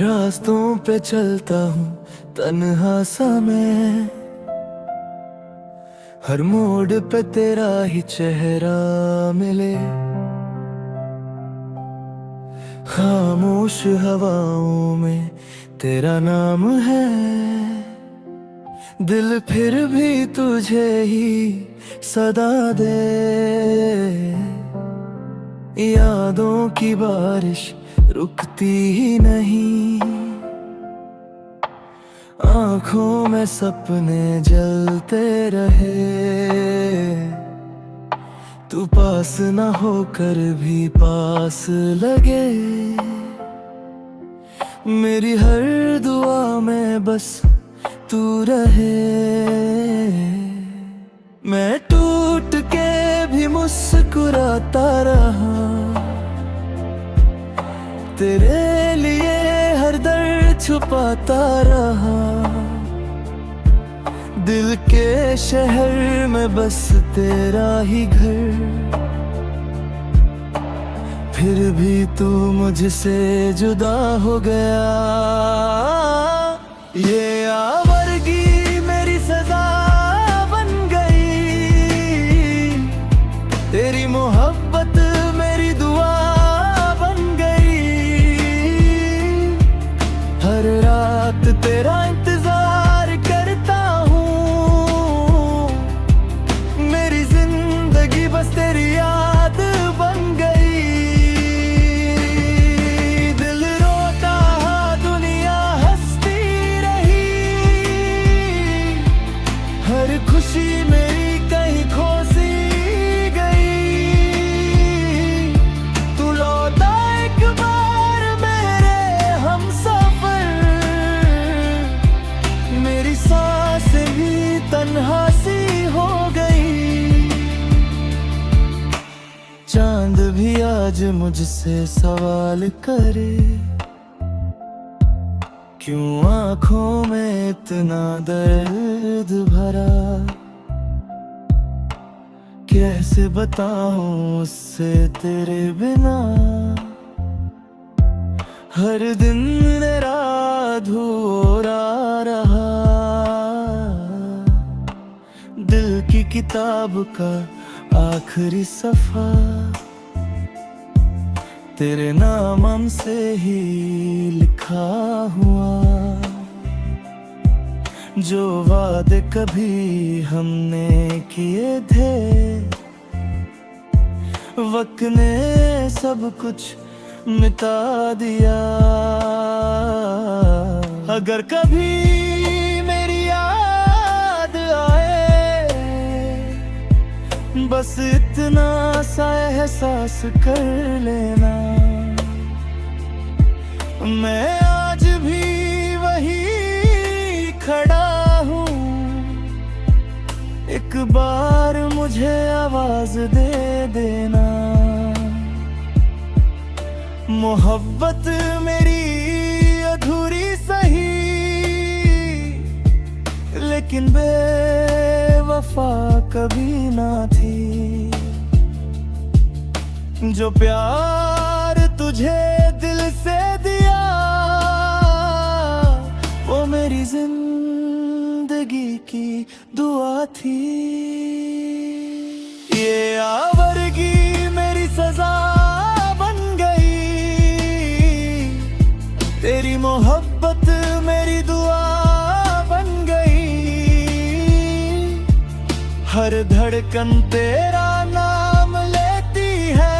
रास्तों पे चलता हूँ तन्हा सा मैं, हर मोड़ पे तेरा ही चेहरा मिले। खामोश हवाओं में तेरा नाम है, दिल फिर भी तुझे ही सदा दे। यादों की बारिश रुकती ही नहीं, आंखों में सपने जलते रहे। तू पास ना होकर भी पास लगे, मेरी हर दुआ में बस तू रहे। मैं टूट के भी मुस्कुराता रहा, तेरे लिए हर दर्द छुपाता रहा। दिल के शहर में बस तेरा ही घर, फिर भी तू मुझसे जुदा हो गया। ये आवारगी मेरी सजा बन गई, तेरी मोहब्बत मेरी दुआ बन गई। हर रात तेरा इंतजार करता हूँ, मेरी जिंदगी बस तेरी याद बन गई। दिल रोता दुनिया हंसती रही, हर खुशी मेरी कहीं खोसी गई। तू लौटा एक बार मेरे हमसफर, मेरी सांसें भी तन्हा सी हो गई। चांद भी आज मुझसे सवाल करे, क्यों आंखों में इतना दर्द भरा। कैसे बताऊं उससे तेरे बिना, हर दिन मेरा अधूरा रहा। दिल की किताब का आखिरी सफा, तेरे नाम से ही लिखा हुआ। जो वादे कभी हमने किए थे, वक्त ने सब कुछ मिटा दिया। अगर कभी मेरी याद आए, बस इतना सा एहसास कर लेना, मैं आज भी वही खड़ा हूँ। एक बार मुझे आवाज दे देना। मोहब्बत मेरी अधूरी सही, लेकिन बेवफा कभी ना थी। जो प्यार तुझे दिल से दिया, वो मेरी जिंदगी की दुआ थी। ये आवारगी मेरी सजा बन गई, तेरी मोहब्बत मेरी दुआ बन गई। हर धड़कन तेरा नाम लेती है,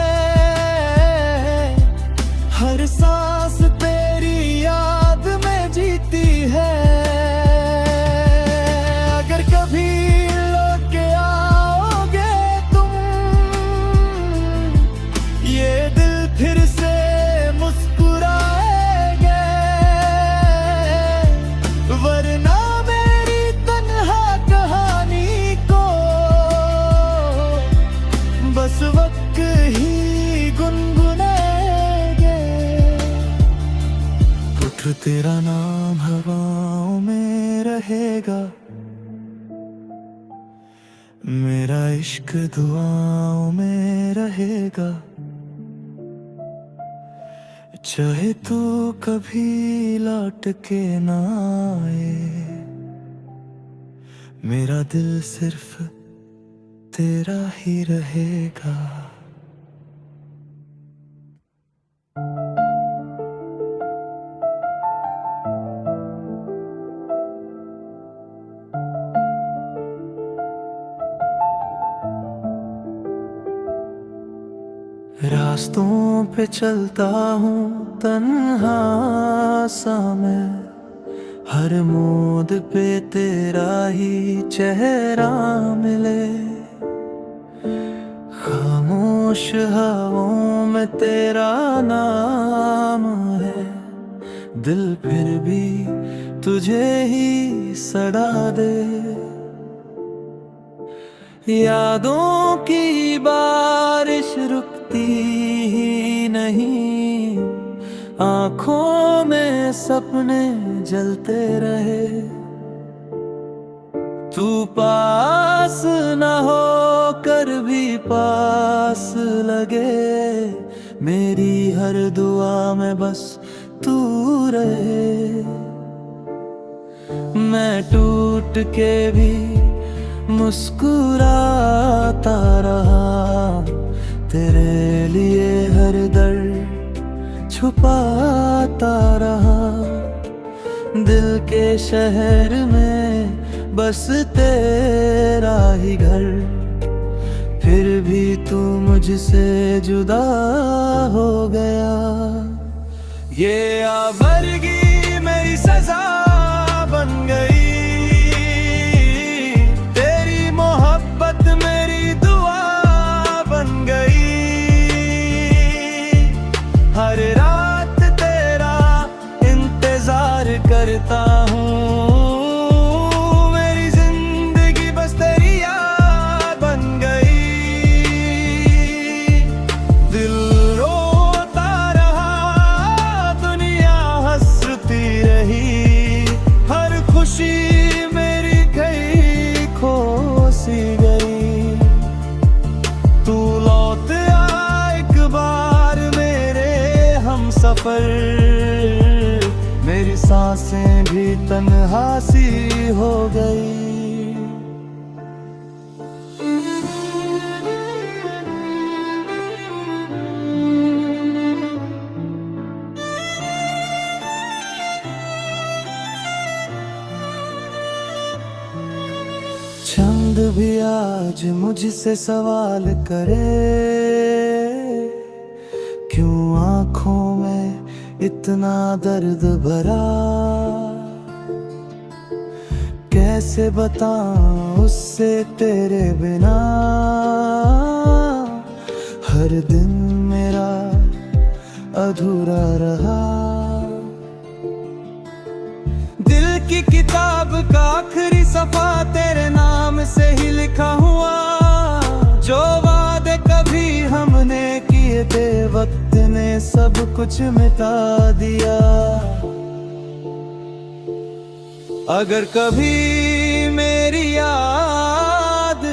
हर सांस तेरी याद में जीती है। अगर कभी लौट के आओगे तुम, ये दिल फिर से मुस्कुराएंगे। वरना मेरी तन्हा कहानी को बस वक्त ही गुनगुनाएंगे। उठ तेरा नाम हवाओं में रहेगा, मेरा इश्क दुआओं में रहेगा। चाहे तू कभी लौट के ना आए, मेरा दिल सिर्फ तेरा ही रहेगा। रास्तों पे चलता हूँ तन्हा सा मैं, हर मोड़ पे तेरा ही चेहरा मिले। खामोश हवाओं में तेरा नाम है, दिल फिर भी तुझे ही सड़ा दे। यादों की बारिश रुकती ही नहीं, आँखों में सपने जलते रहे। तू पास ना हो कर भी पास लगे, मेरी हर दुआ में बस तू रहे। मैं टूट के भी मुस्कुराता रहा, तेरे लिए हर दर्द छुपाता रहा। दिल के शहर में बस तेरा ही घर, फिर भी तू मुझसे जुदा हो गया। ये आबरगी मेरी सजा बन गई, मेरी दुआ बन गई। हर रात तेरा इंतजार करता हूँ, मेरी जिंदगी बस तेरी याद बन गई। दिल रोता रहा, दुनिया हंसती रही, हर खुशी मेरी गई खोसी गई। तू लौट आ एक बार मेरे हम सफर, मेरी सांसें भी तन्हा सी हो गई। चंद भी आज मुझसे सवाल करे, क्यों आंखों में इतना दर्द भरा। कैसे बताऊं उससे तेरे बिना, हर दिन मेरा अधूरा रहा। दिल की किताब का आखिरी सफा तेरे नाम से ही लिखा हुआ, जो वादे कभी हमने किए थे वक्त ने सब कुछ मिटा दिया। अगर कभी मेरी याद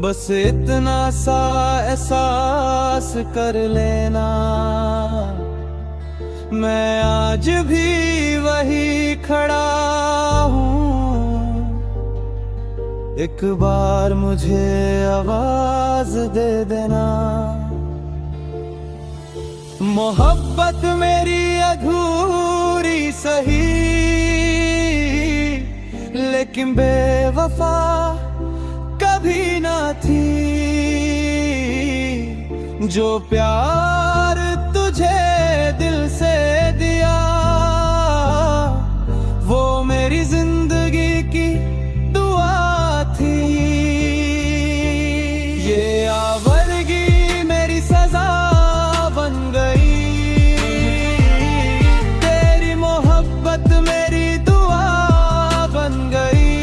बस इतना सा एहसास कर लेना, मैं आज भी वही खड़ा हूँ। एक बार मुझे आवाज दे देना। मोहब्बत मेरी अधूरी सही, लेकिन बेवफा कभी ना थी। जो प्यार तुझे दिल से दिया, वो मेरी जिंदगी की दुआ थी। ये आबरगी मेरी सजा बन गई, तेरी मोहब्बत मेरी दुआ बन गई।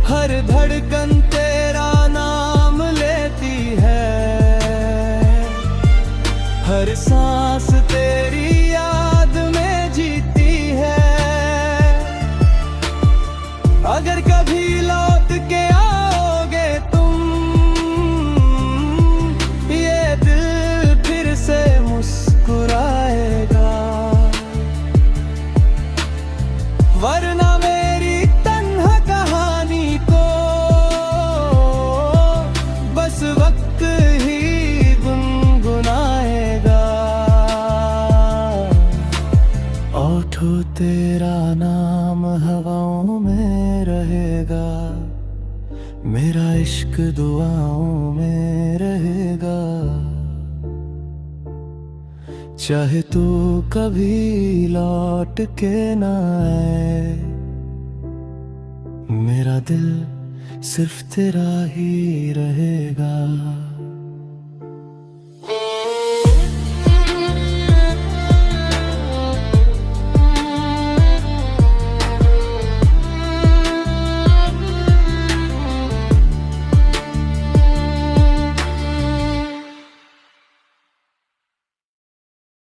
हर धड़कन तेरा नाम लेती है, हर सांस तेरी याद में जीती है। अगर कभी लौट के आओगे तुम, मिठू तेरा नाम हवाओं में रहेगा, मेरा इश्क दुआओं में रहेगा। चाहे तू कभी लौट के ना आए, मेरा दिल सिर्फ तेरा ही रहेगा।